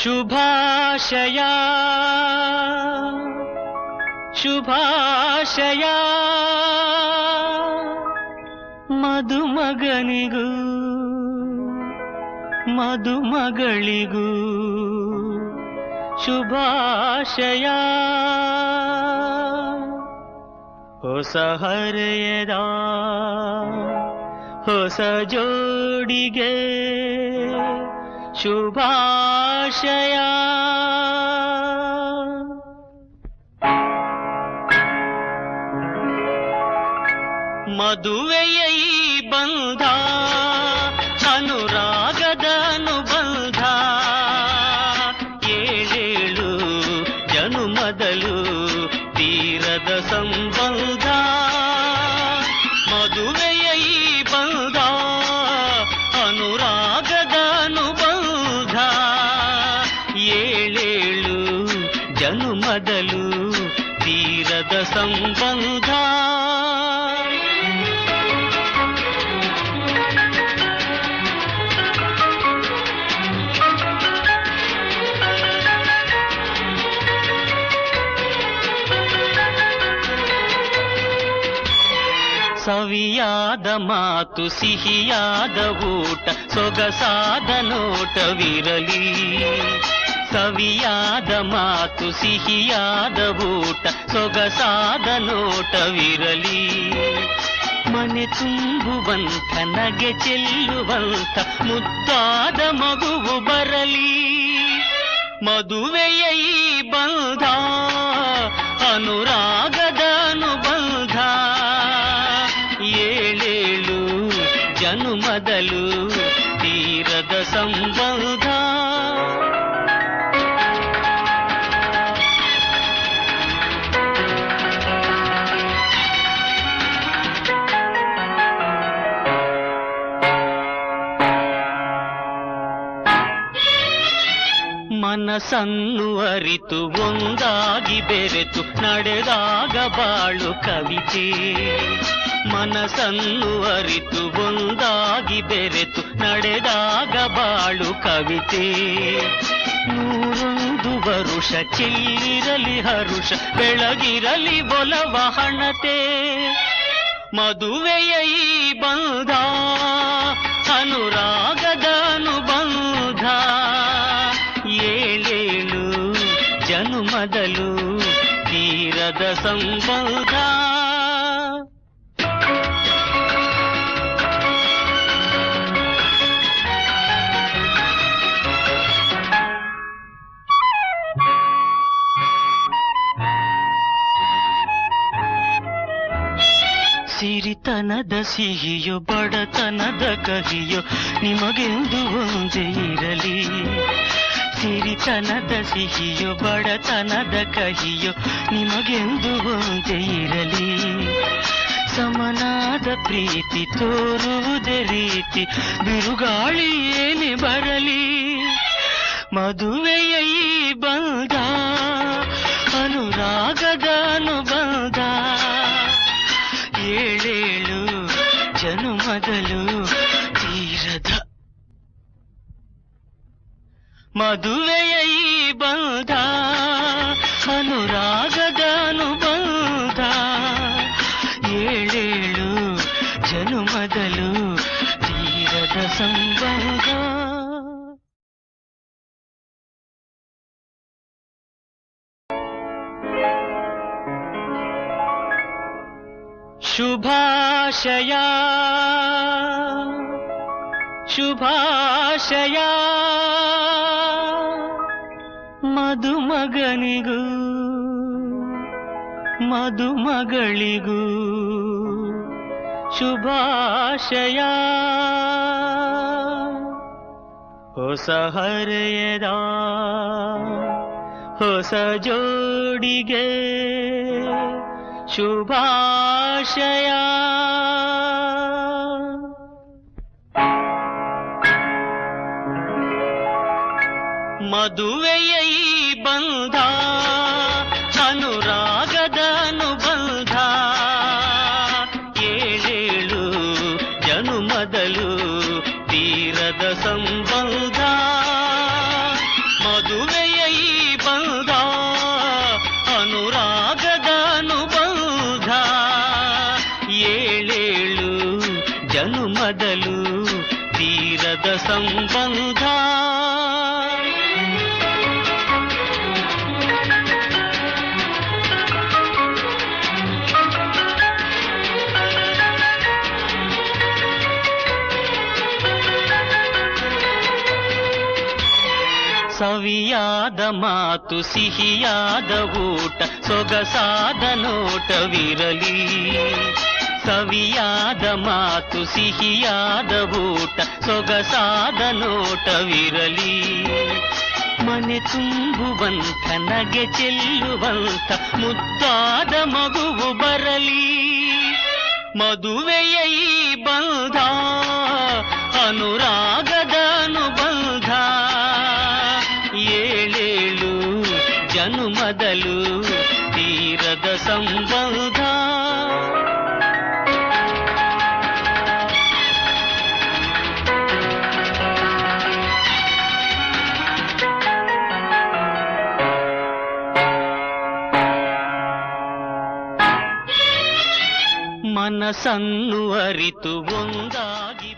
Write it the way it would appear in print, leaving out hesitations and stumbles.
ಶುಭಾಶಯ ಶುಭಾಶಯ ಮದುಮಗನಿಗೂ ಮದುಮಗಳಿಗೂ ಶುಭಾಶಯ. ಹೊಸ ಹರೆಯದ ಹೊಸ ಜೋಡಿಗೆ ಶುಭಾಶಯ. ಮದುವೆಯ ಈ ಬಂಧ ಅನುರಾಗದ ಅನುಬಂಧ, ಏಳೇಳು ಜನುಮದಲು ತೀರದ ಸಂಬಂಧ. ಮದುವೆಯ ಈ ಬಂಧ ಅನುರಾಗದ ಅನುಬಂಧ, ಏಳೇಳು ಜನುಮದಲು ತೀರದ ಸಂಬಂಧ. ಸವಿಯಾದ ಮಾತು ಸಿಹಿಯಾದ ಊಟ ಸೊಗಸಾದ ನೋಟವಿರಲಿ. ಸವಿಯಾದ ಮಾತು ಸಿಹಿಯಾದ ಊಟ ಸೊಗಸಾದ ನೋಟವಿರಲಿ. ಮನೆ ತುಂಬುವಂಥ ನಗೆ ಚೆಲ್ಲುವಂಥ ಮುದ್ದಾದ ಮಗುವು ಬರಲಿ. ಮದುವೆಯ ಈ ಬಂಧ ಅನುರಾಗದ ಅನುಬಂಧ, ಏಳೇಳು ಜನುಮದಲು ತೀರದ ಸಂಬಂಧ. ಮನಸ್ಸನ್ನು ಅರಿತು ಒಂದಾಗಿ ಬೆರೆತು ನಡೆದಾಗ ಬಾಳು ಕವಿತೆ. ಮನಸ್ಸನ್ನು ಅರಿತು ಒಂದಾಗಿ ಬೆರೆತು ನಡೆದಾಗ ಬಾಳು ಕವಿತೆ. 101 ವರುಷ ಚಿಲ್ಲಿರಲಿ ಹರುಷ ಬೆಳಗಿರಲಿ ಒಲವ ಹಣತೆ. ಮದುವೆಯ ಈ ಬಂಧ ಅನುರಾಗದ ಅನುಬಂಧ, ಏಳೇಳು ಜನುಮದಲು ತೀರದ ಸಂಬಂಧ. ಸಿರಿತನದ ಸಿಹಿಯೋ ಬಡತನದ ಕಹಿಯೋ ನಿಮಗೆಂದು ಒಂದೇ ಇರಲಿ. ಸಿರಿತನದ ಸಿಹಿಯೋ ಬಡತನದ ಕಹಿಯೋ ನಿಮಗೆಂದು ಒಂದೇ ಇರಲಿ. ಸಮನಾದ ಪ್ರೀತಿ ತೋರುವುದೇ ರೀತಿ ಬಿರುಗಾಳಿ ಏನೇ ಬರಲಿ. ಮದುವೆಯ ಈ ಬಂಧ ಅನುರಾಗದ ಅನುಬಂಧ, ಏಳೇಳು ಜನುಮದಲು ತೀರದ. ಮದುವೆಯ ಈ ಬಂಧ ಅನುರಾಗದ ಅನುಬಂಧ, ಏಳೇಳು ಜನುಮದಲು ತೀರದ ಸಂಬಂಧ. ಶುಭಾಶಯ ಶುಭಾಶಯ ಮದುಮಗನಿಗೂ ಮದುಮಗಳಿಗೂ ಶುಭಾಶಯ. ಹೊಸ ಹರೆಯದ ಹೊಸ ಜೋಡಿಗೆ ಶುಭಾಶಯ. ಮದುವೆಯ ಈ ಬಂಧ ಅನುರಾಗದ ಅನುಬಂಧ, ಏಳೇಳು ಜನುಮದಲು ತೀರದ ಸಂಬಂಧ. ಮಧು ಮದುವೆಯ ಈ ಬಂಧ ಅನುರಾಗದ ಅನುಬಂಧ ಏಳೇಳು ಜನುಮದಲು ತೀರದ ಸಂಬಂಧ ಸವಿಯಾದ ಮಾತು ಸಿಹಿಯಾದ ಊಟ ಸೊಗಸಾದ ನೋಟವಿರಲಿ ಸವಿಯಾದ ಮಾತು ಸಿಹಿಯಾದ ಊಟ ಸೊಗಸಾದ ನೋಟವಿರಲಿ ಮನೆ ತುಂಬುವಂತ ನಗೆ ಚೆಲ್ಲುವಂತ ಮುದ್ದಾದ ಮಗುವು ಬರಲಿ ಮದುವೆಯ ಈ ಬಂಧ ಅನುರಾಗದ ಅನುಬಂಧ ಏಳೇಳು ಜನುಮದಲು ತೀರದ ಸಂಬಂಧ ಮನಸ್ಸನ್ನು ಅರಿತು ಒಂದಾಗಿ